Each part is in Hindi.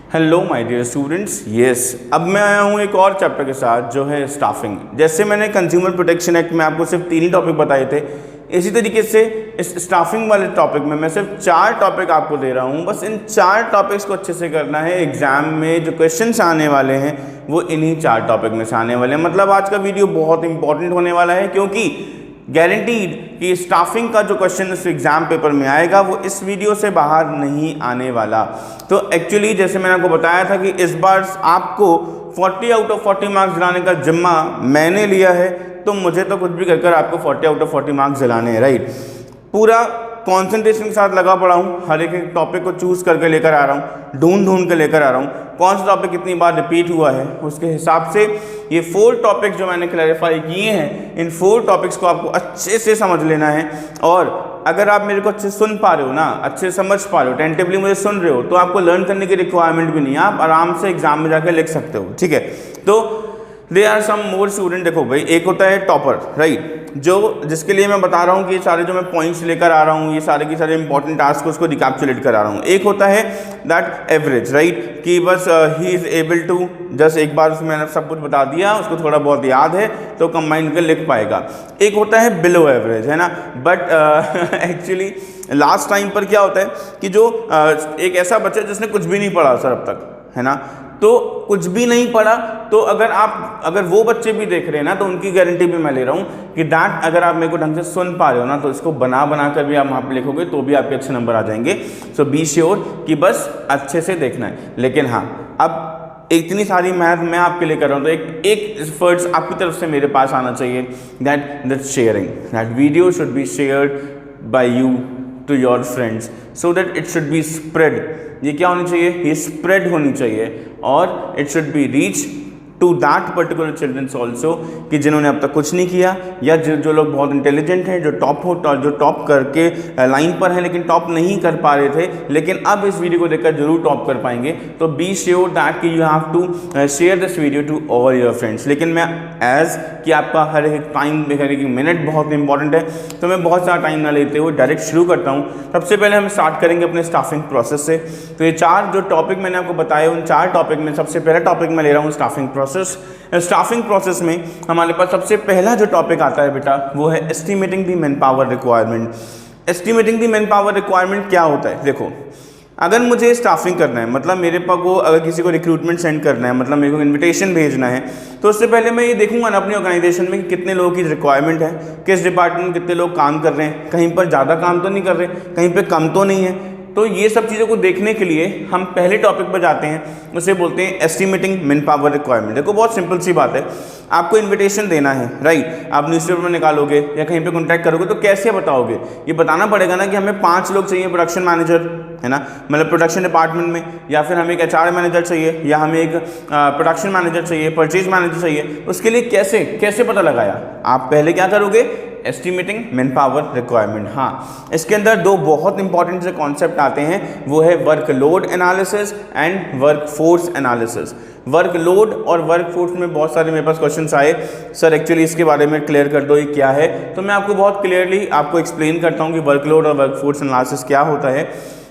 Hello my dear students, yes अब मैं आया हूँ एक और चैप्टर के साथ जो है स्टाफिंग। जैसे मैंने कंज्यूमर प्रोटेक्शन एक्ट में आपको सिर्फ 3 ही टॉपिक बताए थे, इसी तरीके से इस स्टाफिंग वाले टॉपिक में मैं सिर्फ 4 टॉपिक आपको दे रहा हूँ। बस इन 4 टॉपिक्स को अच्छे से करना है। एग्जाम में जो क्वेश्चंस आने वाले हैं वो इन्हीं 4 टॉपिक में से आने वाले हैं। मतलब आज का वीडियो बहुत इंपॉर्टेंट होने वाला है, क्योंकि गारंटीड कि स्टाफिंग का जो क्वेश्चन इस एग्जाम पेपर में आएगा वो इस वीडियो से बाहर नहीं आने वाला। तो एक्चुअली जैसे मैंने आपको बताया था कि इस बार आपको 40 आउट ऑफ 40 मार्क्स दिलाने का जिम्मा मैंने लिया है, तो मुझे तो कुछ भी कर आपको 40 आउट ऑफ 40 मार्क्स दिलाने हैं, राइट। पूरा कॉन्सेंट्रेशन के साथ लगा पड़ा हूँ, हर एक टॉपिक को चूज करके लेकर आ रहा हूँ, ढूंढ के लेकर आ रहा हूँ, कौन सा टॉपिक कितनी बार रिपीट हुआ है उसके हिसाब से ये 4 टॉपिक्स जो मैंने क्लैरिफाई किए हैं, इन 4 टॉपिक्स को आपको अच्छे से समझ लेना है। और अगर आप मेरे को अच्छे सुन पा रहे हो ना, अच्छे समझ पा रहे हो, टेंटिवली मुझे सुन रहे हो, तो आपको लर्न करने की रिक्वायरमेंट भी नहीं है, आप आराम से एग्जाम में जाकर लिख सकते हो, ठीक है। तो they are some more student. देखो भाई, एक होता है टॉपर, राइट, जो जिसके लिए मैं बता रहा हूँ कि ये सारे जो मैं पॉइंट्स लेकर आ रहा हूँ, ये सारे के सारे इंपॉर्टेंट टास्क उसको रिकैप्चुलेट करा रहा हूँ। एक होता है दैट एवरेज, राइट, कि बस ही इज़ एबल टू जस्ट एक बार उसमें मैंने सब कुछ बता दिया, उसको थोड़ा बहुत याद है तो कंबाइन कर लिख पाएगा। एक होता है बिलो एवरेज, है ना। बट एक्चुअली लास्ट टाइम पर क्या होता है कि जो एक ऐसा बच्चा जिसने कुछ भी नहीं पढ़ा सर अब तक, है ना, तो कुछ भी नहीं पढ़ा, तो अगर वो बच्चे भी देख रहे हैं ना, तो उनकी गारंटी भी मैं ले रहा हूँ कि दैट अगर आप मेरे को ढंग से सुन पा रहे हो ना, तो इसको बना कर भी आप वहाँ पे लिखोगे तो भी आपके अच्छे नंबर आ जाएंगे। सो बी श्योर कि बस अच्छे से देखना है। लेकिन हाँ, अब इतनी सारी मेहनत मैं आपके लिए कर रहा हूँ, तो एक एफर्ट्स आपकी तरफ से मेरे पास आना चाहिए, that sharing, that video should be shared by you to your friends so that it should be spread. ये क्या होनी चाहिए? ये स्प्रेड होनी चाहिए और it should be reach to that particular childrens also, कि जिन्होंने अब तक कुछ नहीं किया, या जो लोग बहुत इंटेलिजेंट हैं, जो टॉप करके लाइन पर हैं लेकिन टॉप नहीं कर पा रहे थे, लेकिन अब इस वीडियो को देखकर जरूर टॉप कर पाएंगे। तो बी श्योर दैट कि you have to share this video to all your friends. लेकिन मैं एज कि आपका हर एक टाइम, हर एक मिनट बहुत इंपॉर्टेंट है, तो मैं बहुत सारा टाइम ना लेते हुए डायरेक्ट शुरू करता हूँ। सबसे पहले हम स्टार्ट करेंगे अपने स्टाफिंग प्रोसेस से। तो ये 4 जो टॉपिक मैंने आपको बताए, उन 4 टॉपिक में सबसे पहला टॉपिक मैं ले रहा हूँ स्टाफिंग प्रोसेस। स्टाफिंग प्रोसेस में हमारे पास सबसे पहला जो टॉपिक आता है बेटा, वो है estimating the man power requirement. Estimating the man power requirement क्या होता है? देखो, अगर मुझे स्टाफिंग करना है, मतलब मेरे पास को अगर किसी को रिक्रूटमेंट सेंड करना है, मतलब मेरे को इन्विटेशन भेजना है, तो उससे पहले मैं ये देखूंगा ना अपनी ऑर्गेनाइजेशन में कि कितने लोगों की रिक्वायरमेंट है, किस डिपार्टमेंट में कितने लोग काम कर रहे हैं, कहीं पर ज़्यादा काम तो नहीं कर रहे, कहीं पर कम तो नहीं है। तो ये सब चीज़ों को देखने के लिए हम पहले टॉपिक पर जाते हैं, उसे बोलते हैं एस्टिमेटिंग मैन पावर रिक्वायरमेंट। देखो, बहुत सिंपल सी बात है, आपको इनविटेशन देना है, राइट, आप न्यूज़पेपर में निकालोगे या कहीं पे कॉन्टैक्ट करोगे, तो कैसे बताओगे? ये बताना पड़ेगा ना कि हमें 5 लोग चाहिए, प्रोडक्शन मैनेजर, है ना, मतलब प्रोडक्शन डिपार्टमेंट में, या फिर हमें एक HR मैनेजर चाहिए, या हमें एक प्रोडक्शन मैनेजर चाहिए, परचेज मैनेजर चाहिए। उसके लिए कैसे पता लगाया? आप पहले क्या करोगे? Estimating man power requirement. हाँ, इसके अंदर 2 बहुत इंपॉर्टेंट से कॉन्सेप्ट आते हैं, वो है workload analysis and workforce analysis. Workload और वर्कफोर्स में बहुत सारे मेरे पास क्वेश्चंस आए, सर एक्चुअली इसके बारे में क्लियर कर दो, ये क्या है। तो मैं आपको बहुत क्लियरली आपको एक्सप्लेन करता हूँ कि वर्कलोड और वर्कफोर्स एनालिसिस क्या होता है।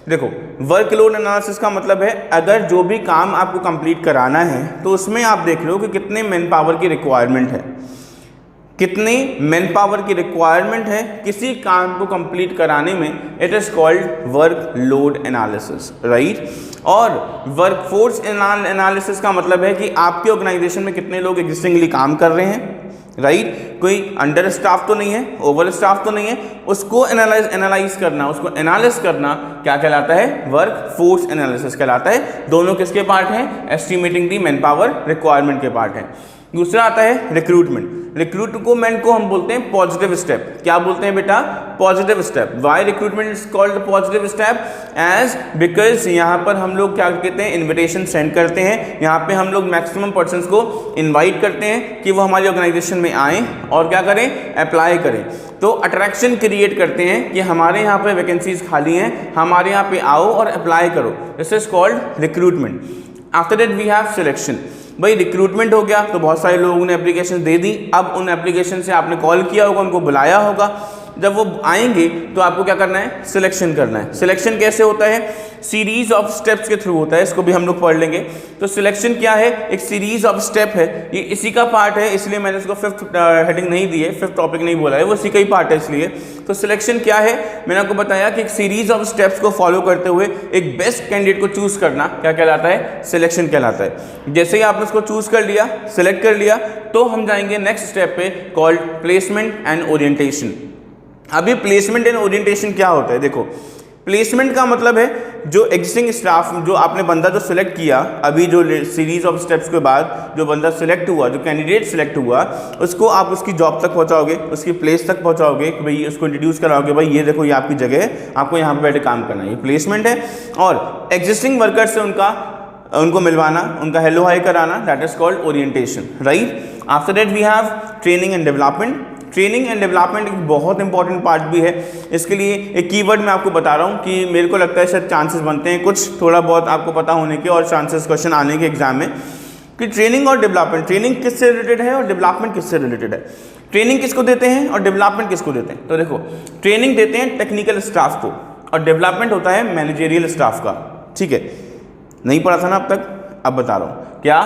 देखो, वर्कलोड एनालिसिस का मतलब है अगर जो भी काम आपको कंप्लीट कराना है, तो उसमें आप देख लो कि कितने मैन पावर की रिक्वायरमेंट है, कितनी मैन पावर की रिक्वायरमेंट है किसी काम को कंप्लीट कराने में। It is called work load analysis, right. और वर्कफोर्स एनालिसिस का मतलब है कि आपके ऑर्गेनाइजेशन में कितने लोग एग्जिस्टिंगली काम कर रहे हैं, राइट, कोई अंडर स्टाफ तो नहीं है, ओवर स्टाफ तो नहीं है, उसको एनालाइज करना, उसको एनालिस करना क्या कहलाता है? वर्कफोर्स एनालिसिस कहलाता है। दोनों किसके पार्ट हैं? Estimating the man power requirement के पार्ट हैं। दूसरा आता है रिक्रूटमेंट। रिक्रूटमेंट को हम बोलते हैं पॉजिटिव स्टेप। क्या बोलते हैं बेटा? Positive step. Why recruitment is called positive step? As because यहाँ पर हम लोग क्या कहते हैं? इन्विटेशन सेंड करते हैं। यहाँ पे हम लोग मैक्सिमम पर्सन्स को इन्वाइट करते हैं कि वो हमारी ऑर्गेनाइजेशन में आएँ और क्या करें? अप्लाई करें। तो अट्रैक्शन क्रिएट करते हैं कि हमारे यहाँ पे वैकेंसीज खाली हैं, हमारे यहाँ पे आओ और अप्लाई करो। This is called recruitment. After that we have selection. भाई रिक्रूटमेंट हो गया, तो बहुत सारे लोगों ने एप्लीकेशन दे दी। अब उन एप्लीकेशन से आपने कॉल किया होगा, उनको बुलाया होगा, जब वो आएंगे तो आपको क्या करना है, सिलेक्शन करना है। सिलेक्शन कैसे होता है, सीरीज ऑफ स्टेप्स के थ्रू होता है, इसको भी हम लोग पढ़ लेंगे। तो सिलेक्शन क्या है, एक सीरीज ऑफ स्टेप है, ये इसी का पार्ट है, इसलिए मैंने इसको फिफ्थ हेडिंग नहीं दी है, फिफ्थ टॉपिक नहीं बोला है, वो इसी का ही पार्ट है इसलिए। तो सिलेक्शन क्या है, मैंने आपको बताया कि एक सीरीज ऑफ स्टेप्स को फॉलो करते हुए एक बेस्ट कैंडिडेट को चूज करना क्या कहलाता है, सिलेक्शन कहलाता है। जैसे ही आपने उसको चूज कर लिया, सिलेक्ट कर लिया, तो हम जाएंगे नेक्स्ट स्टेप पे, कॉल्ड प्लेसमेंट एंड ओरिएंटेशन। अभी प्लेसमेंट एंड ओरिएंटेशन क्या होता है, देखो प्लेसमेंट का मतलब है जो एग्जिस्टिंग स्टाफ, जो आपने बंदा जो सिलेक्ट किया, अभी जो सीरीज ऑफ स्टेप्स के बाद जो बंदा सिलेक्ट हुआ, जो कैंडिडेट सिलेक्ट हुआ, उसको आप उसकी जॉब तक पहुंचाओगे, उसकी प्लेस तक पहुंचाओगे कि भाई उसको इंट्रोड्यूस कराओगे, भाई ये देखो ये आपकी जगह है, आपको यहाँ पे बैठे काम करना है, ये प्लेसमेंट है। और एग्जिस्टिंग वर्कर्स से उनको मिलवाना, उनका हेलो हाई कराना, that is called orientation, right. After that we have training and development. Training and development एक बहुत इंपॉर्टेंट पार्ट भी है। इसके लिए एक कीवर्ड मैं आपको बता रहा हूँ कि मेरे को लगता है शायद चांसेस बनते हैं कुछ थोड़ा बहुत आपको पता होने के और चांसेस क्वेश्चन आने के एग्जाम में, कि ट्रेनिंग और डेवलपमेंट, ट्रेनिंग किससे रिलेटेड है और डेवलपमेंट किससे रिलेटेड है। ट्रेनिंग किसको देते हैं और डेवलपमेंट किसको देते हैं, तो देखो ट्रेनिंग देते हैं टेक्निकल स्टाफ को और डेवलपमेंट होता है मैनेजेरियल स्टाफ का, ठीक है। नहीं पढ़ा था ना अब तक, अब बता रहा हूँ क्या।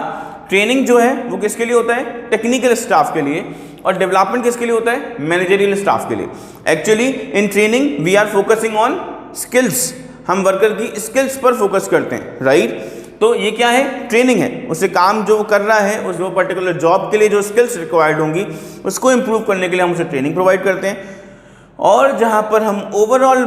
ट्रेनिंग जो है वो किसके लिए होता है, टेक्निकल स्टाफ के लिए, और डेवलपमेंट किसके लिए होता है, मैनेजरियल स्टाफ के लिए। Actually in training we are focusing on skills, हम वर्कर की स्किल्स पर फोकस करते हैं, राइट। तो ये क्या है, ट्रेनिंग है, उसे काम जो कर रहा है उस वो पर्टिकुलर जॉब के लिए जो स्किल्स रिक्वायर्ड होंगी उसको इंप्रूव करने के लिए हम उसे ट्रेनिंग प्रोवाइड करते हैं। और जहाँ पर हम ओवरऑल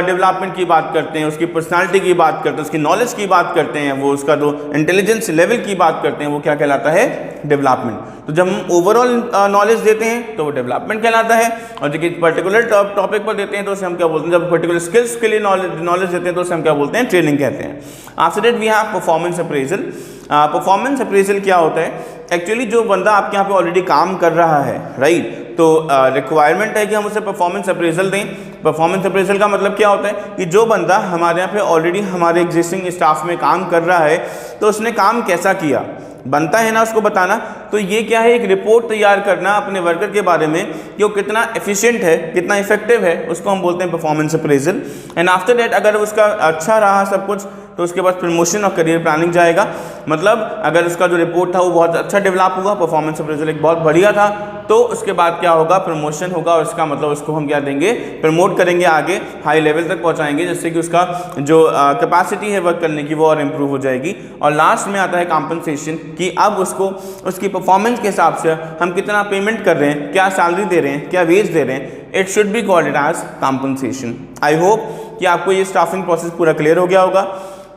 डेवलपमेंट की बात करते हैं, उसकी पर्सनालिटी की बात करते हैं, उसकी नॉलेज की बात करते हैं, वो उसका जो इंटेलिजेंस लेवल की बात करते हैं, वो क्या कहलाता है, डेवलपमेंट। तो जब हम ओवरऑल नॉलेज देते हैं तो वो डेवलपमेंट कहलाता है, और जब एक पर्टिकुलर टॉपिक पर देते हैं तो उसे हम क्या बोलते हैं, जब पर्टिकुलर स्किल्स के लिए नॉलेज देते हैं तो उसे हम क्या बोलते हैं, ट्रेनिंग कहते हैं। After that we have performance appraisal. Performance appraisal क्या होता है, एक्चुअली जो बंदा आपके यहाँ पे ऑलरेडी काम कर रहा है, राइट, तो रिक्वायरमेंट है कि हम उसे परफॉर्मेंस अप्रेजल दें। परफॉर्मेंस अप्रेजल का मतलब क्या होता है कि जो बंदा हमारे यहाँ पे ऑलरेडी हमारे एग्जिस्टिंग स्टाफ में काम कर रहा है तो उसने काम कैसा किया, बनता है ना उसको बताना। तो ये क्या है, एक रिपोर्ट तैयार करना अपने वर्कर के बारे में कि वो कितना एफिशिएंट है, कितना इफेक्टिव है, उसको हम बोलते हैं performance appraisal. And after that अगर उसका अच्छा रहा सब कुछ तो उसके बाद प्रमोशन और करियर प्लानिंग जाएगा। मतलब अगर उसका जो रिपोर्ट था वो बहुत अच्छा डेवलप हुआ, परफॉर्मेंस अप्रेजल एक बहुत बढ़िया था, तो उसके बाद क्या होगा, प्रमोशन होगा, और इसका मतलब उसको हम क्या देंगे, प्रमोट करेंगे, आगे हाई लेवल तक पहुंचाएंगे, जिससे कि उसका जो कैपेसिटी है वर्क करने की वो और इम्प्रूव हो जाएगी। और लास्ट में आता है कॉम्पनसेशन, कि अब उसको उसकी परफॉर्मेंस के हिसाब से हम कितना पेमेंट कर रहे हैं, क्या सैलरी दे रहे हैं, क्या वेज दे रहे हैं, it should be called it as compensation. I hope कि आपको ये स्टाफिंग प्रोसेस पूरा क्लियर हो गया होगा,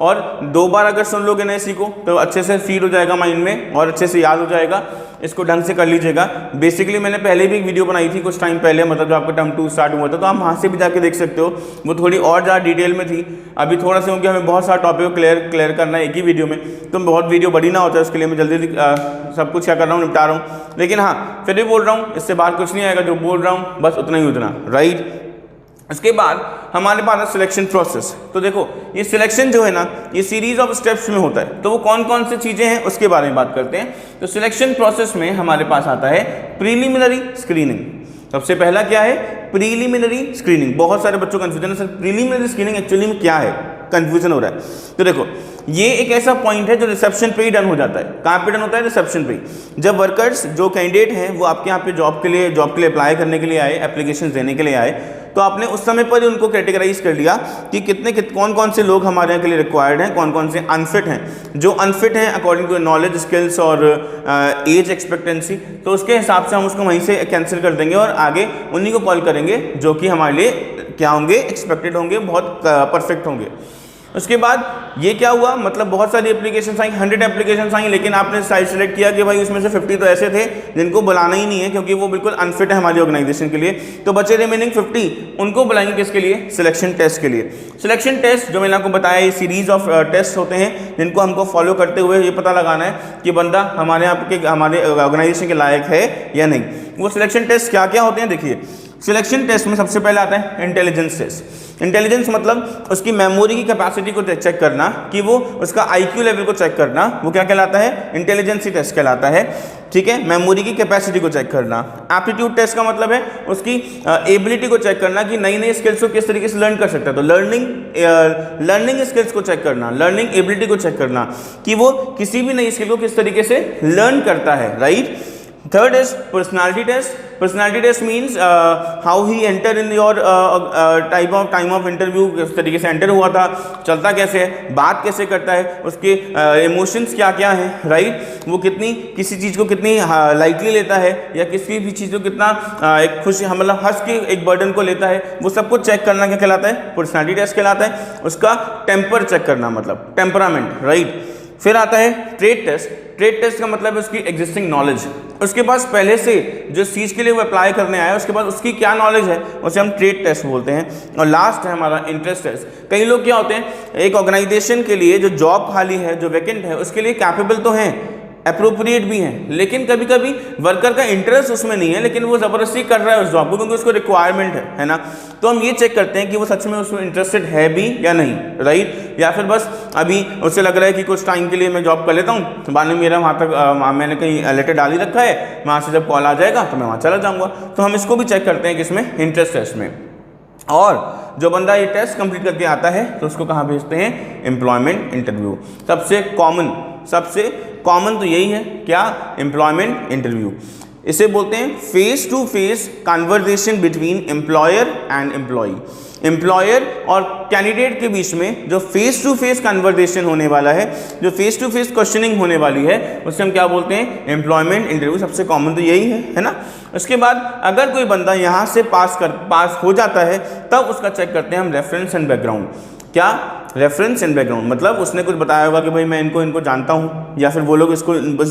और 2 बार अगर सुन लोगे ना इसी को तो अच्छे से फीड हो जाएगा माइंड में और अच्छे से याद हो जाएगा। इसको ढंग से कर लीजिएगा। बेसिकली मैंने पहले भी एक वीडियो बनाई थी कुछ टाइम पहले, मतलब जब आपका टर्म 2 स्टार्ट हुआ था, तो आप वहाँ से भी जाके देख सकते हो, वो थोड़ी और ज़्यादा डिटेल में थी। अभी थोड़ा सा क्योंकि हमें बहुत सारा टॉपिक को क्लियर करना है एक ही वीडियो में, तो बहुत वीडियो बड़ी ना होता है, उसके लिए मैं जल्दी सब कुछ क्या कर रहा हूँ, निपटा रहा हूँ। लेकिन हाँ, फिर भी बोल रहा हूँ, इससे बाहर कुछ नहीं आएगा, जो बोल रहा हूँ बस उतना ही उतना, राइट। इसके बाद हमारे पास है सिलेक्शन प्रोसेस। तो देखो ये सिलेक्शन जो है ना, ये सीरीज ऑफ स्टेप्स में होता है, तो वो कौन कौन सी चीज़ें हैं उसके बारे में बात करते हैं। तो सिलेक्शन प्रोसेस में हमारे पास आता है प्रीलिमिनरी स्क्रीनिंग। सबसे पहला क्या है, प्रीलिमिनरी स्क्रीनिंग। बहुत सारे बच्चों को कन्फ्यूजन है, सर प्रीलिमिनरी स्क्रीनिंग एक्चुअली में क्या है, कन्फ्यूजन हो रहा है। तो देखो ये एक ऐसा पॉइंट है जो रिसेप्शन पे ही डन हो जाता है। कहाँ पे डन होता है, रिसेप्शन पे। जब वर्कर्स जो कैंडिडेट हैं वो आपके यहाँ पे जॉब के लिए अप्लाई करने के लिए आए, एप्लीकेशन देने के लिए आए, तो आपने उस समय पर ही उनको कैटेगराइज कर लिया कि कौन कौन से लोग हमारे यहाँ के लिए रिक्वायर्ड हैं, कौन कौन से अनफिट हैं। जो अनफिट हैं अकॉर्डिंग टू नॉलेज, स्किल्स और एज एक्सपेक्टेंसी, तो उसके हिसाब से हम उसको वहीं से कैंसिल कर देंगे और आगे उन्हीं को कॉल करेंगे जो कि हमारे लिए क्या होंगे, एक्सपेक्टेड होंगे, बहुत परफेक्ट होंगे। उसके बाद ये क्या हुआ, मतलब बहुत सारी एप्लीकेशंस आई, 100 एप्लीकेशंस आई, लेकिन आपने साइट सेलेक्ट किया कि भाई उसमें से 50 तो ऐसे थे जिनको बुलाना ही नहीं है क्योंकि वो बिल्कुल अनफिट है हमारी ऑर्गेनाइजेशन के लिए। तो बचे रिमेनिंग 50, उनको बुलाएंगे किसके लिए, सिलेक्शन टेस्ट के लिए। सिलेक्शन टेस्ट जो मैंने आपको बताया, ये सीरीज ऑफ टेस्ट होते हैं जिनको हमको फॉलो करते हुए ये पता लगाना है कि बंदा हमारे ऑर्गेनाइजेशन के लायक है या नहीं। वो सिलेक्शन टेस्ट क्या क्या होते हैं, देखिए सिलेक्शन टेस्ट में सबसे पहले आता है इंटेलिजेंस टेस्ट। इंटेलिजेंस मतलब उसकी मेमोरी की कैपेसिटी को चेक करना, कि वो उसका आईक्यू लेवल को चेक करना, वो क्या कहलाता है? इंटेलिजेंसी टेस्ट कहलाता है। ठीक है, मेमोरी की कैपेसिटी को चेक करना। एप्टीट्यूड टेस्ट का मतलब है उसकी एबिलिटी को चेक करना कि नई नई स्किल्स को किस तरीके से लर्न कर सकता है। तो लर्निंग स्किल्स को चेक करना, लर्निंग एबिलिटी को चेक करना कि वो किसी भी नई स्किल को किस तरीके से लर्न करता है, right. Third is personality test. Personality test means how he enter in your time of interview, किस तरीके से एंटर हुआ था, चलता कैसे है, बात कैसे करता है, उसके इमोशंस क्या क्या हैं, राइट। वो कितनी किसी चीज़ को कितनी लाइटली लेता है, या किसी भी चीज़ को कितना एक खुशी मतलब हंस के एक बर्डन को लेता है, वो सब कुछ चेक करना क्या कहलाता है? पर्सनालिटी टेस्ट कहलाता है। उसका टेम्पर चेक करना मतलब टेम्परामेंट, राइट। फिर आता है ट्रेड टेस्ट। ट्रेड टेस्ट का मतलब है उसकी एग्जिस्टिंग नॉलेज, उसके पास पहले से जो चीज़ के लिए वो अप्लाई करने आया उसके बाद उसकी क्या नॉलेज है, उसे हम ट्रेड टेस्ट बोलते हैं। और लास्ट है हमारा इंटरेस्ट टेस्ट। कई लोग क्या होते हैं, एक ऑर्गेनाइजेशन के लिए जो जॉब खाली है, जो वैकेंट है, उसके लिए कैपेबल तो हैं, अप्रोप्रिएट भी हैं, लेकिन कभी कभी वर्कर का इंटरेस्ट उसमें नहीं है, लेकिन वो ज़बरदस्ती कर रहा है उस जॉब को क्योंकि उसको रिक्वायरमेंट है ना। तो हम ये चेक करते हैं कि वो सच में उसमें इंटरेस्टेड है भी या नहीं, राइट। या फिर बस अभी उसे लग रहा है कि कुछ टाइम के लिए मैं जॉब कर लेता हूँ, तो बाद में मेरा वहाँ तक मैंने कहीं लेटर डाल ही रखा है, वहाँ से जब कॉल आ जाएगा तो मैं वहाँ चला जाऊँगा। तो हम इसको भी चेक करते हैं किसमें? इंटरेस्ट टेस्ट में। और जो बंदा ये टेस्ट कंप्लीट करके आता है तो उसको कहाँ भेजते हैं? Employment interview. सबसे कॉमन तो यही है, क्या? Employment interview. इसे बोलते हैं face to face conversation between employer and employee. Employer और कैंडिडेट के बीच में जो फेस टू फेस कन्वर्सेशन होने वाला है, जो फेस टू फेस क्वेश्चनिंग होने वाली है, उसे हम क्या बोलते हैं? Employment interview. सबसे कॉमन तो यही है ना। उसके बाद अगर कोई बंदा यहाँ से पास हो जाता है तब उसका चेक करते हैं हम रेफरेंस एंड बैकग्राउंड। क्या? रेफरेंस एंड बैकग्राउंड मतलब उसने कुछ बताया होगा कि भाई मैं इनको जानता हूँ, या फिर वो लोग इस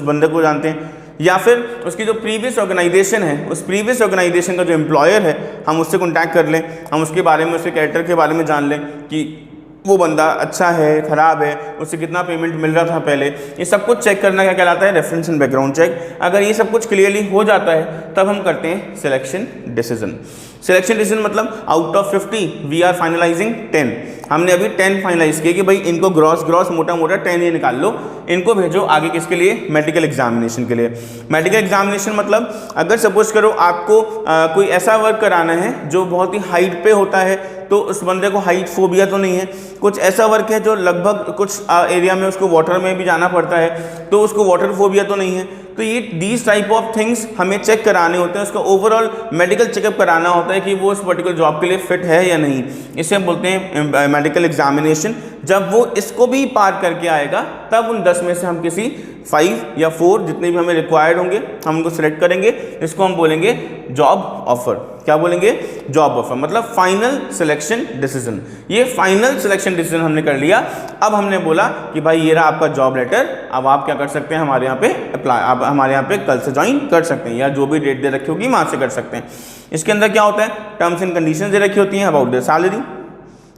बंदे को जानते हैं, या फिर उसकी जो प्रीवियस ऑर्गेनाइजेशन है, उस प्रीवियस ऑर्गेनाइजेशन का जो एम्प्लॉयर है, हम उससे कॉन्टैक्ट कर लें, हम उसके बारे में, उसके कैरेक्टर के बारे में जान लें कि वो बंदा अच्छा है, ख़राब है, उससे कितना पेमेंट मिल रहा था पहले। ये सब कुछ चेक करना क्या कहलाता है? Reference and background check. अगर ये सब कुछ क्लियरली हो जाता है तब हम करते हैं सिलेक्शन डिसीजन। सिलेक्शन डिसीजन मतलब out of 50 we are finalising 10। हमने अभी 10 फाइनलाइज किए कि भाई इनको ग्रॉस मोटा 10 ये निकाल लो, इनको भेजो आगे किसके लिए? मेडिकल एग्जामिनेशन के लिए। मेडिकल एग्जामिनेशन मतलब अगर सपोज करो आपको कोई ऐसा वर्क कराना है जो बहुत ही हाइट पे होता है, तो उस बंदे को हाइट फोबिया तो नहीं है। कुछ ऐसा वर्क है जो लगभग कुछ एरिया में उसको वाटर में भी जाना पड़ता है, तो उसको वाटर फोबिया तो नहीं है। तो ये दीज टाइप ऑफ थिंग्स हमें चेक कराने होते हैं, उसका ओवरऑल मेडिकल चेकअप कराना होता है कि वो उस पर्टिकुलर जॉब के लिए फिट है या नहीं। इसे हम बोलते हैं मेडिकल एग्जामिनेशन। जब वो इसको भी पार करके आएगा तब उन 10 में से हम किसी 5 या 4 जितने भी हमें रिक्वायर्ड होंगे हम उनको सिलेक्ट करेंगे। इसको हम बोलेंगे जॉब ऑफर। क्या बोलेंगे? जॉब ऑफर मतलब फाइनल सिलेक्शन डिसीजन। ये फाइनल सिलेक्शन डिसीजन हमने कर लिया। अब हमने बोला कि भाई ये रहा आपका जॉब लेटर, अब आप क्या कर सकते हैं? हमारे यहाँ पे अप्लाई, आप हमारे यहाँ पे कल से ज्वाइन कर सकते हैं, या जो भी डेट दे रखी होगी वहाँ से कर सकते हैं। इसके अंदर क्या होता है? टर्म्स एंड कंडीशन दे रखी होती हैं अबाउट द सैलरी,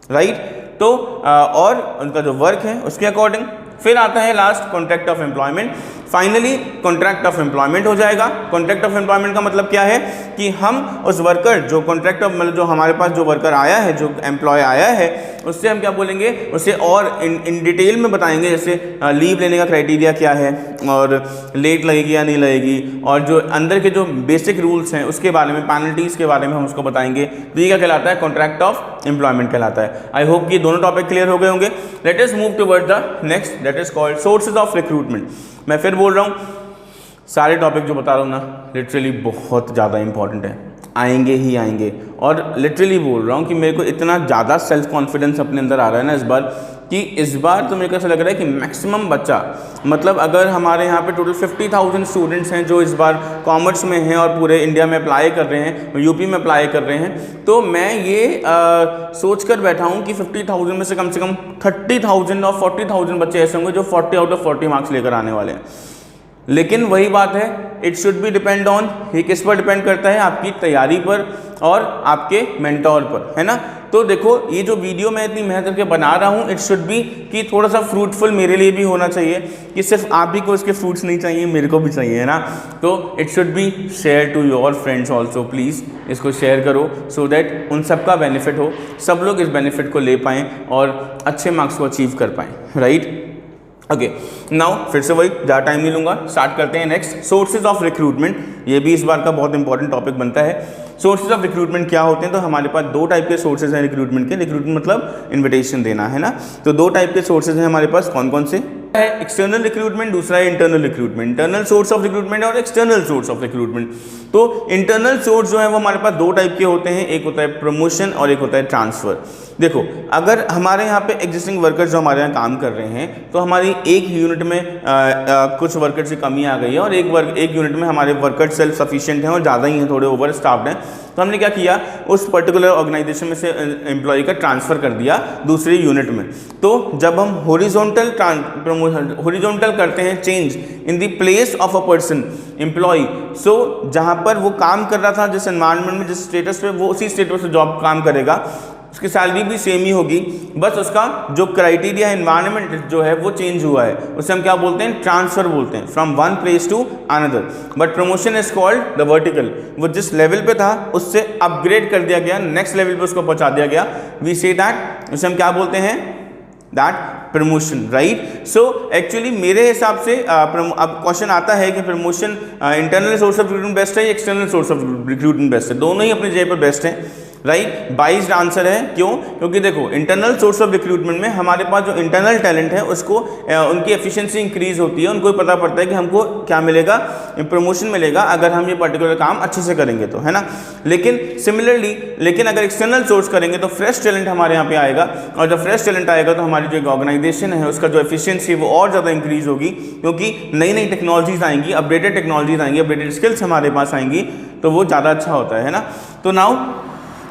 राइट। तो और उनका जो वर्क है उसके अकॉर्डिंग। फिर आता है last contract of employment. Finally contract of employment हो जाएगा। कॉन्ट्रैक्ट ऑफ एम्प्लॉयमेंट का मतलब क्या है कि हम उस वर्कर जो कॉन्ट्रैक्ट ऑफ मतलब जो हमारे पास जो वर्कर आया है, जो एम्प्लॉय आया है, उससे हम क्या बोलेंगे? उसे और इन डिटेल में बताएंगे, जैसे लीव लेने का क्राइटेरिया क्या है, और लेट लगेगी या नहीं लगेगी, और जो अंदर के जो बेसिक रूल्स हैं उसके बारे में, पेनल्टीज़ के बारे में हम उसको बताएंगे। तो ये क्या कहलाता है? कॉन्ट्रैक्ट ऑफ एम्प्लॉयमेंट कहलाता है। आई होप कि दोनों टॉपिक क्लियर हो गए होंगे। Let us move toward the next, that is called sources of recruitment. मैं फिर बोल रहा हूँ, सारे टॉपिक जो बता रहा हूँ ना लिटरली बहुत ज़्यादा इंपॉर्टेंट है, आएंगे ही आएंगे। और लिटरली बोल रहा हूँ कि मेरे को इतना ज़्यादा सेल्फ कॉन्फिडेंस अपने अंदर आ रहा है ना इस बार, कि इस बार तो मेरे को ऐसा लग रहा है कि मैक्सिमम बच्चा, मतलब अगर हमारे यहाँ पे टोटल 50,000 स्टूडेंट्स हैं जो इस बार कॉमर्स में हैं और पूरे इंडिया में अप्लाई कर रहे हैं, यूपी में अप्लाई कर रहे हैं, तो मैं ये सोच कर बैठा हूँ कि 50,000 में से कम 30,000 और 40,000 बच्चे ऐसे होंगे जो 40 आउट ऑफ 40 मार्क्स लेकर आने वाले हैं। लेकिन वही बात है, it should B depend on, ये किस पर डिपेंड करता है, आपकी तैयारी पर और आपके मेंटोर पर, है ना। तो देखो ये जो वीडियो मैं इतनी मेहनत करके बना रहा हूँ, इट शुड बी कि थोड़ा सा फ्रूटफुल मेरे लिए भी होना चाहिए, कि सिर्फ आप ही को इसके फ्रूट्स नहीं चाहिए, मेरे को भी चाहिए, है ना। तो it should be share to your friends also, please इसको शेयर करो सो दैट उन सब का बेनिफिट हो, सब लोग इस बेनिफिट को ले पाएँ और अच्छे मार्क्स को अचीव कर पाएँ, राइट। ओके, नाउ फिर से वही ज़्यादा टाइम नहीं लूँगा, स्टार्ट करते हैं नेक्स्ट, सोर्सेज ऑफ रिक्रूटमेंट। ये भी इस बार का बहुत इंपॉर्टेंट टॉपिक बनता है। सोर्सेज ऑफ रिक्रूटमेंट क्या होते हैं, तो हमारे पास दो टाइप के सोर्सेज हैं रिक्रूटमेंट के। रिक्रूटमेंट मतलब इन्विटेशन देना, है ना। तो दो टाइप के सोर्सेज हैं हमारे पास, कौन कौन से है, एक्सटर्नल रिक्रूटमेंट, दूसरा है internal recruitment. Internal source of recruitment और एक्सटर्नल सोर्स ऑफ रिक्रूटमेंट। तो इंटरनल सोर्स जो है वो हमारे पास दो टाइप के होते हैं, एक होता है प्रमोशन और एक होता है ट्रांसफ़र। देखो, अगर हमारे यहाँ पे एग्जिस्टिंग वर्कर्स जो हमारे यहाँ काम कर रहे हैं, तो हमारी एक यूनिट में कुछ वर्कर्स की कमी आ गई है और एक यूनिट में हमारे वर्कर्स सेल्फ सफिशिएंट हैं और ज़्यादा ही हैं, थोड़े ओवर स्टाफ्ड हैं। तो हमने क्या किया, उस पर्टिकुलर ऑर्गेनाइजेशन में से एम्प्लॉय का ट्रांसफ़र कर दिया दूसरी यूनिट में। तो जब हम हॉरिजॉन्टल करते हैं change in the place of a person employ, so जहाँ पर वो काम कर रहा था, जिस एनवायरनमेंट में, जिस स्टेटस पे, वो उसी स्टेटस पे जॉब काम करेगा, उसकी सैलरी भी सेम ही होगी, बस उसका जो क्राइटेरिया है, एनवायरनमेंट जो है वो चेंज हुआ है, उसे हम क्या बोलते हैं, ट्रांसफर बोलते हैं, from one place to another. But promotion is called the vertical, वो जिस लेवल पे था उससे अपग्रेड कर दिया गया, नेक्स्ट लेवल पे उसको पहुंचा दिया गया, वी से दैट, उसे हम क्या बोलते हैं, that promotion, right. So actually मेरे हिसाब से अब क्वेश्चन आता है कि promotion internal source of recruitment best है या external source of recruitment best है, दोनों ही अपनी जगह पर बेस्ट है, राइट। बाइस्ड आंसर है, क्यों, क्योंकि देखो इंटरनल सोर्स ऑफ रिक्रूटमेंट में हमारे पास जो इंटरनल टैलेंट है उसको उनकी एफिशिएंसी इंक्रीज होती है, उनको पता पड़ता है कि हमको क्या मिलेगा, प्रमोशन मिलेगा अगर हम ये पर्टिकुलर काम अच्छे से करेंगे तो, है ना। लेकिन सिमिलरली, लेकिन अगर एक्सटर्नल सोर्स करेंगे तो फ्रेश टैलेंट हमारे यहाँ पे आएगा, और जब फ्रेश टैलेंट आएगा तो हमारी जो ऑर्गेनाइजेशन है उसका जो एफिशिएंसी वो और ज़्यादा इंक्रीज होगी, क्योंकि नई नई टेक्नोलॉजीज आएंगी, अपडेटेड टेक्नोलॉजीज आएंगी, अपडेटेड स्किल्स हमारे पास आएंगी, तो वो ज़्यादा अच्छा होता है ना। तो now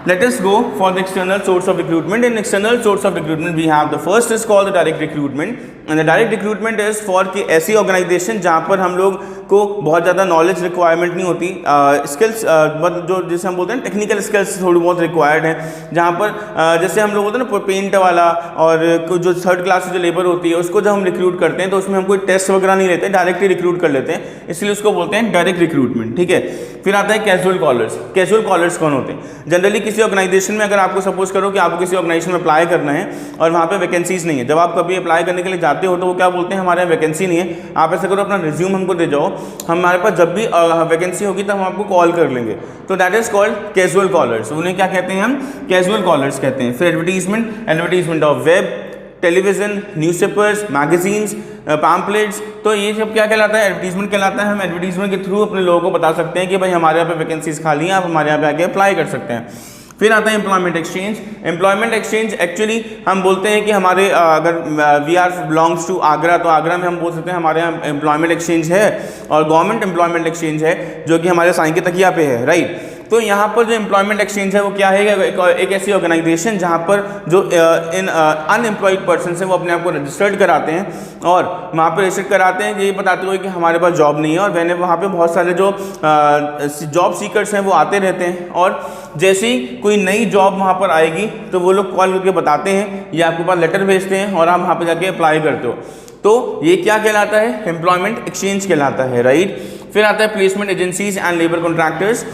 let us go for the external source of recruitment. In external source of recruitment we have the first is called the direct recruitment, and the direct recruitment is for कि ऐसी ऑर्गेनाइजेशन जहाँ पर हम लोग को बहुत ज़्यादा नॉलेज रिक्वायरमेंट नहीं होती, स्किल्स जो जिसे हम बोलते हैं टेक्निकल स्किल्स थोड़ी बहुत रिक्वायर्ड है, जहाँ पर जैसे हम लोग बोलते हैं ना पेंट वाला और जो थर्ड क्लास की जो लेबर होती है उसको जब हम रिक्रूट करते हैं तो उसमें हम कोई टेस्ट वगैरह नहीं लेते, डायरेक्टली रिक्रूट कर लेते हैं, इसलिए उसको बोलते हैं डायरेक्ट रिक्रूटमेंट, ठीक है। फिर आता है कैजुअल कॉलर्स। कैजुअल कॉलर्स कौन होते हैं, जनरली किसी ऑर्गेनाइजेशन में अगर आपको सपोज करो कि आपको किसी ऑर्गेनाइजेशन में अप्लाई करना है और वहाँ पे वैकेंसीज नहीं है, जब आप कभी अप्लाई करने के लिए जाते हो तो वो क्या बोलते हैं, हमारे यहाँ वैकेंसी नहीं है, आप ऐसा करो अपना रिज्यूम हमको दे जाओ, हमारे पास जब भी वैकेंसी होगी तब हम आपको कॉल कर लेंगे। तो that is called casual callers, उन्हें क्या कहते हैं, हम कैजुअल कॉलर्स कहते हैं। फिर advertisement of web, television, newspapers, magazines, pamphlets, तो ये सब क्या कहलाता है, एडवर्टीजमेंट कहलाता है। हम एडवर्टीजमेंट के थ्रू अपने लोगों को बता सकते हैं कि भाई हमारे यहाँ पे वैकेंसीज खाली हैं, आप हमारे यहाँ पे आके अप्लाई कर सकते हैं। फिर आता है employment exchange. Employment exchange actually हम बोलते हैं कि हमारे अगर we are belongs to Agra, तो आगरा में हम बोल सकते हैं हमारे यहाँ एम्प्लॉयमेंट एक्सचेंज है, और गवर्नमेंट एम्प्लॉयमेंट एक्सचेंज है जो कि हमारे साईं के तकिया पे है, राइट। तो यहाँ पर जो एम्प्लॉयमेंट एक्सचेंज है वो क्या है, एक ऐसी ऑर्गेनाइजेशन जहाँ पर जो इन अनएम्प्लॉयड पर्सन है वो अपने आप को रजिस्टर्ड कराते हैं और वहाँ पर रजिस्टर कराते हैं, ये बताते हुए कि हमारे पास जॉब नहीं है, और मैंने वहाँ पे बहुत सारे जो जॉब सीकर्स हैं वो आते रहते हैं, और जैसे ही कोई नई जॉब वहाँ पर आएगी तो वो लोग कॉल करके बताते हैं या आपके पास लेटर भेजते हैं और आप वहाँ पर जाके अप्लाई करते हो। तो ये क्या कहलाता है, एम्प्लॉयमेंट एक्सचेंज कहलाता है, राइट। फिर आता है placement agencies and labour contractors.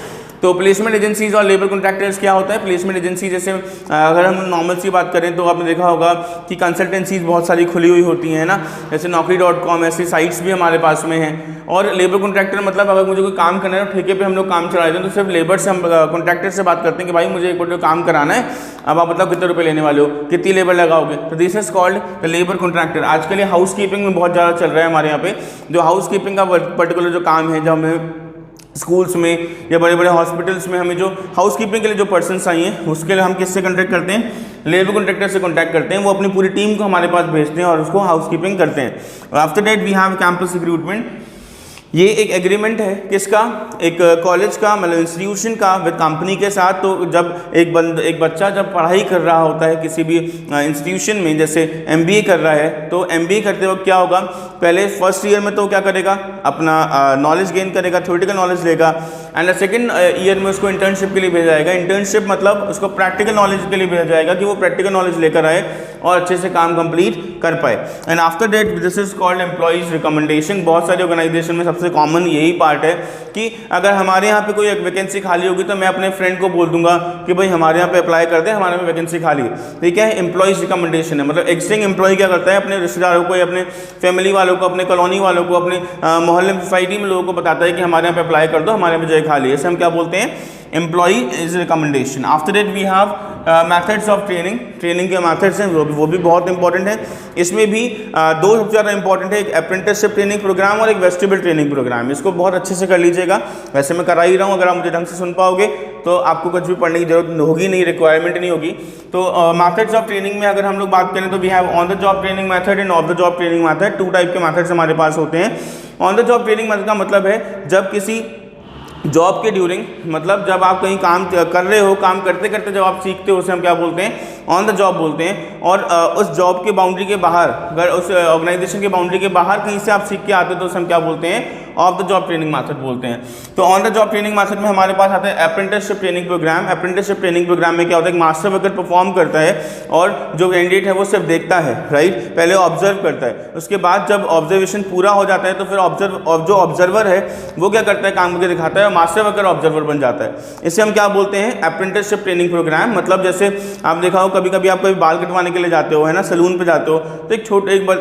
तो प्लेसमेंट एजेंसीज और लेबर कॉन्ट्रैक्टर्स क्या होता है, प्लेसमेंट एजेंसी जैसे अगर हम नॉर्मल सी बात करें तो आपने देखा होगा कि कंसल्टेंसीज बहुत सारी खुली हुई होती हैं ना, जैसे naukri.com, ऐसी साइट्स भी हमारे पास में हैं। और लेबर कॉन्ट्रैक्टर मतलब अगर मुझे कोई काम करना है तो ठेके पे हम लोग काम चला देते हैं, तो सिर्फ लेबर से हम कॉन्ट्रैक्टर से बात करते हैं कि भाई मुझे एक बार काम कराना है, अब आप मतलब कितने रुपये लेने वाले हो, कितनी लेबर लगाओगे, तो this is called the labour contractor. आजकल ये हाउस कीपिंग में बहुत ज़्यादा चल रहा है हमारे यहाँ पे, जो हाउस कीपिंग का पर्टिकुलर जो काम है, जब हमें स्कूल्स में या बड़े बड़े हॉस्पिटल्स में हमें जो हाउस कीपिंग के लिए जो पर्सन्स चाहिए उसके लिए हम किससे कॉन्टैक्ट करते हैं, लेबर कॉन्ट्रैक्टर से कॉन्टैक्ट करते हैं। वो अपनी पूरी टीम को हमारे पास भेजते हैं और उसको हाउस कीपिंग करते हैं। After that we have campus recruitment. ये एक एग्रीमेंट है किसका, एक कॉलेज का मतलब इंस्टीट्यूशन का विद कंपनी के साथ। तो जब एक बच्चा जब पढ़ाई कर रहा होता है किसी भी इंस्टीट्यूशन में, जैसे एमबीए कर रहा है, तो एमबीए करते वक्त क्या होगा, पहले फर्स्ट ईयर में तो क्या करेगा, अपना नॉलेज गेन करेगा, थ्योरेटिकल नॉलेज लेगा, एंड सेकेंड ईयर में उसको इंटर्नशिप के लिए भेजा जाएगा। इंटर्नशिप मतलब उसको प्रैक्टिकल नॉलेज के लिए भेजा जाएगा कि वो प्रैक्टिकल नॉलेज लेकर आए और अच्छे से काम कंप्लीट कर पाए। And after that this is called employees recommendation. बहुत सारे ऑर्गेनाइजेशन में सबसे कॉमन यही पार्ट है कि अगर हमारे यहाँ पे कोई एक वैकेंसी खाली होगी तो मैं अपने फ्रेंड को बोल दूंगा कि भाई हमारे यहाँ पे अप्लाई कर दे, हमारे में वैकेंसी खाली है। ठीक है, एम्प्लॉइज रिकमेंडेशन है, मतलब एग्जिस्टिंग एम्प्लॉय क्या करता है, अपने रिश्तेदारों को, अपने फैमिली वालों को, अपने कॉलोनी वालों को, अपने मोहल्ले में सोसाइटी में लोगों को बताता है कि हमारे यहाँ पे अप्लाई कर दो, हमारे यहाँ पे जगह खाली है। इसे हम क्या बोलते हैं, employee is recommendation. After that we have methods of training. Training के मेथड्स हैं वो भी बहुत इंपॉर्टेंट है। इसमें भी दो सबसे ज़्यादा इंपॉर्टेंट है, एक अप्रेंटिसशिप ट्रेनिंग प्रोग्राम और एक वेस्टिबल ट्रेनिंग प्रोग्राम। इसको बहुत अच्छे से कर लीजिएगा, वैसे मैं करा ही रहा हूँ, अगर आप मुझे ढंग से सुन पाओगे तो आपको कुछ भी पढ़ने की जरूरत होगी नहीं, रिक्वायरमेंट नहीं होगी। तो मेथड्स ऑफ ट्रेनिंग में अगर हम लोग बात करें तो we have on the job training method and off the job training method. Two type के मेथड्स हमारे पास होते हैं। On the job training method का मतलब है जब किसी जॉब के ड्यूरिंग, मतलब जब आप कहीं काम कर रहे हो, काम करते करते जब आप सीखते हो, उसे हम क्या बोलते हैं, ऑन द जॉब बोलते हैं। और उस जॉब के बाउंड्री के बाहर, अगर उस ऑर्गेनाइजेशन के बाउंड्री के बाहर कहीं से आप सीख के आते हो तो उसे हम क्या बोलते हैं, off the job training method बोलते हैं। तो on the job training method में हमारे पास आता है apprenticeship training programme. Apprenticeship training programme में क्या होता है, एक मास्टर वर्कर परफॉर्म करता है और जो कैंडिडेट है वो सिर्फ देखता है, राइट, पहले ऑब्जर्व करता है। उसके बाद जब ऑब्जर्वेशन पूरा हो जाता है तो फिर जो ऑब्जर्वर है वो क्या करता है, काम करके दिखाता है और मास्टर वर्कर ऑब्जर्वर बन जाता है। इसे हम क्या बोलते हैं, अप्रेंटिसशिप ट्रेनिंग प्रोग्राम। मतलब जैसे आप देखा हो कभी कभी आप कभी बाल कटवाने के लिए जाते हो, है ना, सैलून पे जाते हो, तो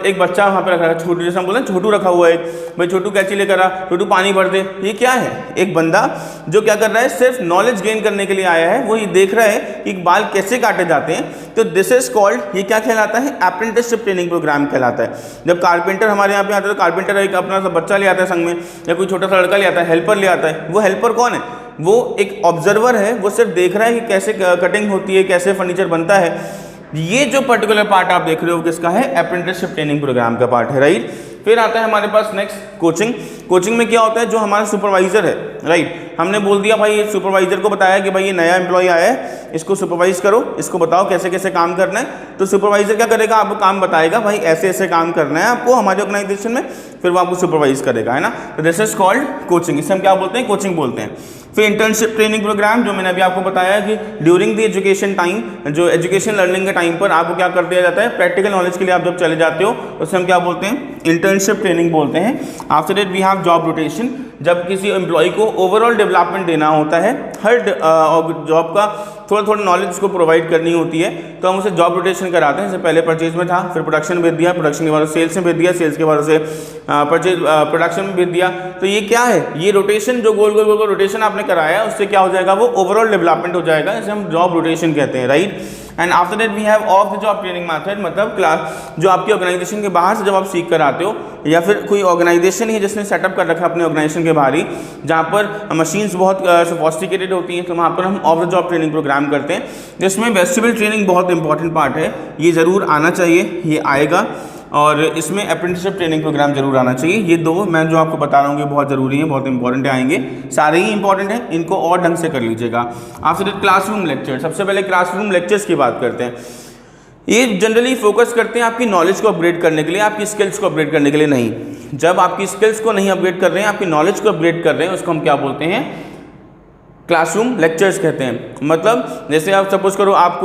एक बच्चा वहाँ पे रखा है, छोटू, जैसे हम बोलते हैं छोटू रखा हुआ है, भाई छोटू कैंची लेकर आ, छोटू पानी भर दे। ये क्या है, एक बंदा जो क्या कर रहा है, सिर्फ नॉलेज गेन करने के लिए आया है, वो ये देख रहा है कि बाल कैसे काटे जाते हैं। तो दिस इज कॉल्ड, ये क्या कहलाता है, अप्रेंटिसशिप ट्रेनिंग प्रोग्राम कहलाता है। जब कारपेंटर हमारे यहाँ पे आता है तो कारपेंटर एक अपना सा बच्चा ले आता है संग में, या कोई छोटा सा लड़का ले आता है, हेल्पर ले आता है। वो हेल्पर कौन है, वो एक ऑब्जर्वर है, वो सिर्फ देख रहा है कि कैसे कटिंग होती है, कैसे फर्नीचर बनता है। ये जो पर्टिकुलर पार्ट आप देख रहे हो किसका है, अप्रेंटिसशिप ट्रेनिंग प्रोग्राम का पार्ट है, राइट। फिर आता है हमारे पास नेक्स्ट कोचिंग। कोचिंग में क्या होता है, जो हमारा सुपरवाइजर है, राइट, हमने बोल दिया भाई, ये सुपरवाइजर को बताया कि भाई ये नया एम्प्लॉय आया है, इसको सुपरवाइज करो, इसको बताओ कैसे कैसे काम करना है। तो सुपरवाइजर क्या करेगा, आपको काम बताएगा, भाई ऐसे ऐसे काम करना है आपको हमारे ऑर्गेनाइजेशन में, फिर वो आपको सुपरवाइज करेगा, है ना। तो दिस इज कॉल्ड कोचिंग, इसे हम क्या बोलते हैं, कोचिंग बोलते हैं। फिर इंटर्नशिप ट्रेनिंग प्रोग्राम, जो मैंने अभी आपको बताया कि ड्यूरिंग द एजुकेशन टाइम, जो एजुकेशन लर्निंग के टाइम पर आपको क्या कर दिया जाता है, प्रैक्टिकल नॉलेज के लिए आप जब चले जाते हो उसे हम क्या बोलते हैं, इंटर्नशिप ट्रेनिंग बोलते हैं। After that we have job rotation. जब किसी एम्प्लॉय को ओवरऑल डेवलपमेंट देना होता है, हर जॉब का थोड़ा नॉलेज उसको प्रोवाइड करनी होती है, तो हम उसे जॉब रोटेशन कराते हैं। जैसे पहले परचेज में था, फिर प्रोडक्शन भेज दिया, प्रोडक्शन के बाद सेल्स में भेज दिया, सेल्स के बाद उसे प्रोडक्शन में भेज दिया। तो ये क्या है, ये रोटेशन, जो गोल गोल रोटेशन आपने कराया उससे क्या हो जाएगा, वो ओवरऑल डेवलपमेंट हो जाएगा, इसे हम जॉब रोटेशन कहते हैं, right. And after that we have off the job training method, मतलब क्लास जो आपकी ऑर्गेनाइजेशन के बाहर से जब आप सीख कर आते हो, या फिर कोई ऑर्गेनाइजेशन है जिसने सेटअप कर रखा है अपने ऑर्गेनाइजेशन के बाहर ही, जहाँ पर मशीन्स बहुत सोफिस्टिकेटेड होती हैं, तो वहाँ पर हम off the job training programme करते हैं, जिसमें वेस्टिबल ट्रेनिंग बहुत इंपॉर्टेंट पार्ट है। ये ज़रूर आना चाहिए, ये आएगा, और इसमें अप्रेंटिसशिप ट्रेनिंग प्रोग्राम जरूर आना चाहिए। ये दो मैं जो आपको बता रहा हूँ ये बहुत ज़रूरी है, बहुत इंपॉर्टेंट आएंगे, सारे ही इंपॉर्टेंट हैं, इनको और ढंग से कर लीजिएगा। आफ्टर क्लासरूम लेक्चर, सबसे पहले क्लासरूम लेक्चर्स की बात करते हैं। ये जनरली फोकस करते हैं आपकी नॉलेज को अपग्रेड करने के लिए, आपकी स्किल्स को अपग्रेड करने के लिए नहीं। जब आपकी स्किल्स को नहीं अपग्रेड कर रहे हैं, आपकी नॉलेज को अपग्रेड कर रहे हैं, उसको हम क्या बोलते हैं, क्लासरूम लेक्चर्स कहते हैं। मतलब जैसे आप सपोज करो आप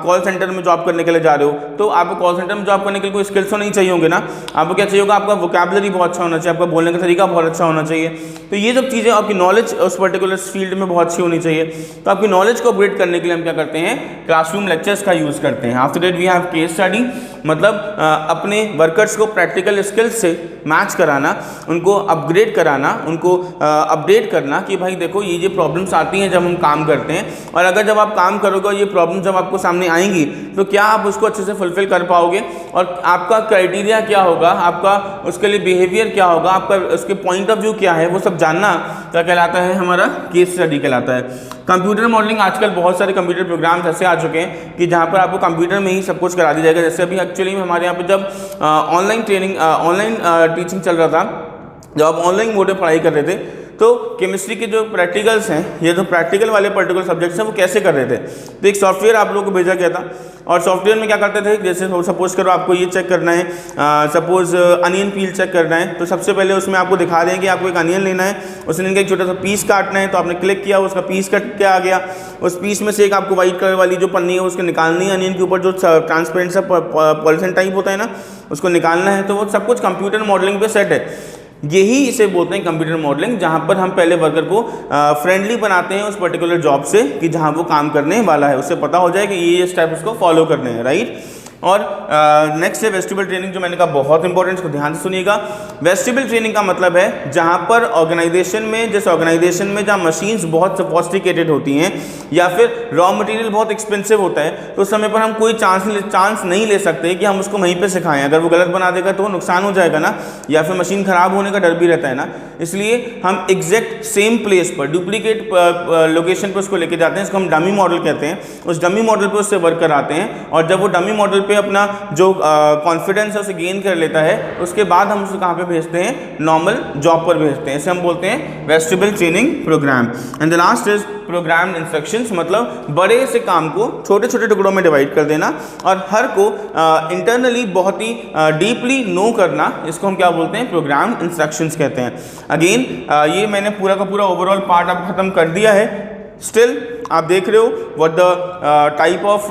कॉल सेंटर में जॉब करने के लिए जा रहे हो, तो आपको कॉल सेंटर में जॉब करने के लिए कोई स्किल्स तो नहीं चाहिए होंगे ना, आपको क्या चाहिए होगा, आपका वोकैबुलरी बहुत अच्छा होना चाहिए, आपका बोलने का तरीका बहुत अच्छा होना चाहिए। तो ये सब चीज़ें, आपकी नॉलेज उस पर्टिकुलर फील्ड में बहुत अच्छी होनी चाहिए। तो आपकी नॉलेज को अपग्रेड करने के लिए हम क्या करते हैं, क्लासरूम लेक्चर्स का यूज़ करते हैं। After that we have case study, मतलब अपने वर्कर्स को प्रैक्टिकल स्किल्स से मैच कराना, उनको अपग्रेड कराना, उनको अपडेट करना कि भाई देखो ये प्रॉब्लम्स आती हैं जब हम काम करते हैं, और अगर जब आप काम करोगे ये प्रॉब्लम जब आपको सामने आएंगी तो क्या आप उसको अच्छे से फुलफिल कर पाओगे, और आपका क्राइटेरिया क्या होगा, आपका उसके लिए बिहेवियर क्या होगा, आपका उसके पॉइंट ऑफ व्यू क्या है, वो सब जानना क्या कहलाता है, हमारा केस स्टडी कहलाता है। कंप्यूटर मॉडलिंग, आजकल बहुत सारे कंप्यूटर प्रोग्राम्स ऐसे आ चुके हैं कि जहाँ पर आपको कंप्यूटर में ही सब कुछ करा दिया जाएगा। जैसे अभी एक्चुअली में हमारे यहाँ पे जब ऑनलाइन टीचिंग चल रहा था, जब आप ऑनलाइन मोड में पढ़ाई कर रहे थे तो केमिस्ट्री के जो प्रैक्टिकल्स हैं, ये जो प्रैक्टिकल वाले पर्टिकुलर सब्जेक्ट्स हैं वो कैसे कर रहे थे। तो एक सॉफ्टवेयर आप लोगों को भेजा गया था और सॉफ्टवेयर में क्या करते थे, जैसे सपोज करो आपको ये चेक करना है, सपोज अनियन पील चेक करना है, तो सबसे पहले उसमें आपको दिखा दें कि आपको एक अनियन लेना है, उस अनियन का एक छोटा सा पीस काटना है, तो आपने क्लिक किया, उसका पीस कट के आ गया, उस पीस में से एक आपको व्हाइट कलर वाली जो पन्नी है उसको निकालनी है, अनियन के ऊपर जो ट्रांसपेरेंट सा पॉलिथीन टाइप होता है ना उसको निकालना है। तो वो सब कुछ कंप्यूटर मॉडलिंग पे सेट है। यही इसे बोलते हैं कंप्यूटर मॉडलिंग, जहां पर हम पहले वर्कर को फ्रेंडली बनाते हैं उस पर्टिकुलर जॉब से कि जहां वो काम करने वाला है, उससे पता हो जाए कि ये स्टेप उसको फॉलो करने हैं, राइट। और नेक्स्ट है वेस्टिबल ट्रेनिंग, जो मैंने कहा बहुत इंपॉर्टेंट, इसको ध्यान से सुनिएगा। वेस्टिबल ट्रेनिंग का मतलब है जहां पर ऑर्गेनाइजेशन में, जिस ऑर्गेनाइजेशन में जहां मशीन्स बहुत सोफिस्टिकेटेड होती हैं या फिर रॉ मटेरियल बहुत एक्सपेंसिव होता है, तो उस समय पर हम कोई चांस नहीं ले सकते कि हम उसको वहीं पे सिखाएं। अगर वो गलत बना देगा तो नुकसान हो जाएगा ना, या फिर मशीन खराब होने का डर भी रहता है ना। इसलिए हम एग्जैक्ट सेम प्लेस पर, डुप्लीकेट लोकेशन पर उसको लेके जाते हैं, इसको हम डमी मॉडल कहते हैं। उस डमी मॉडल पर उससे वर्क कराते हैं और जब वो डमी मॉडल पे अपना जो कॉन्फिडेंस है उसे गेन कर लेता है, उसके बाद हम उसे कहाँ पे भेजते हैं, नॉर्मल जॉब पर भेजते हैं। इसे हम बोलते हैं vestibule training programme. And the last is programmed instructions, मतलब बड़े से काम को छोटे छोटे टुकड़ों में डिवाइड कर देना और हर को इंटरनली बहुत ही डीपली नो करना, इसको हम क्या बोलते हैं, प्रोग्राम्ड इंस्ट्रक्शंस कहते हैं। अगेन ये मैंने पूरा का पूरा ओवरऑल पार्ट अब खत्म कर दिया है। स्टिल आप देख रहे हो what the type of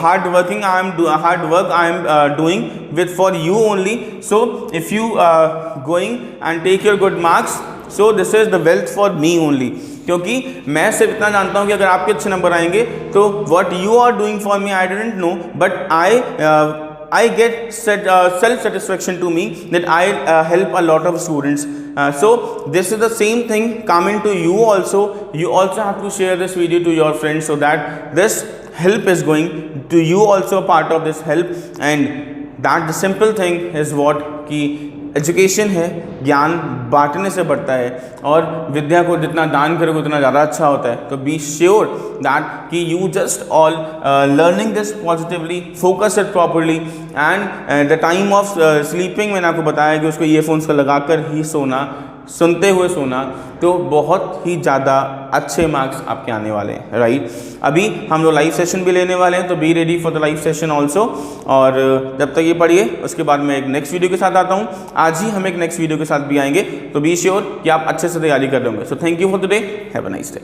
hard work I am doing with for you only. So if you going and take your good marks, so this is the wealth for me only, क्योंकि मैं सिर्फ इतना जानता हूँ कि अगर आपके अच्छे नंबर आएंगे तो what you are doing for me I didn't know, but I get self-satisfaction to me that I help a lot of students. So this is the same thing coming to you also. You also have to share this video to your friends so that this help is going to you also, a part of this help, and that the simple thing is what कि एजुकेशन है, ज्ञान बांटने से बढ़ता है और विद्या को जितना दान करोगे उतना ज़्यादा अच्छा होता है। तो बी श्योर दैट कि you just all learning this positively, focus it properly, and the time of sleeping मैंने आपको बताया कि उसको ईयरफोन्स का लगाकर ही सोना, सुनते हुए सोना, तो बहुत ही ज़्यादा अच्छे मार्क्स आपके आने वाले हैं, राइट। अभी हम लोग लाइव सेशन भी लेने वाले हैं, तो be ready for the live session also. और जब तक ये पढ़िए, उसके बाद मैं एक नेक्स्ट वीडियो के साथ आता हूँ। आज ही हम एक नेक्स्ट वीडियो के साथ भी आएंगे, तो बी श्योर कि आप अच्छे से तैयारी कर रहे होंगे। So thank you for today, have a nice day.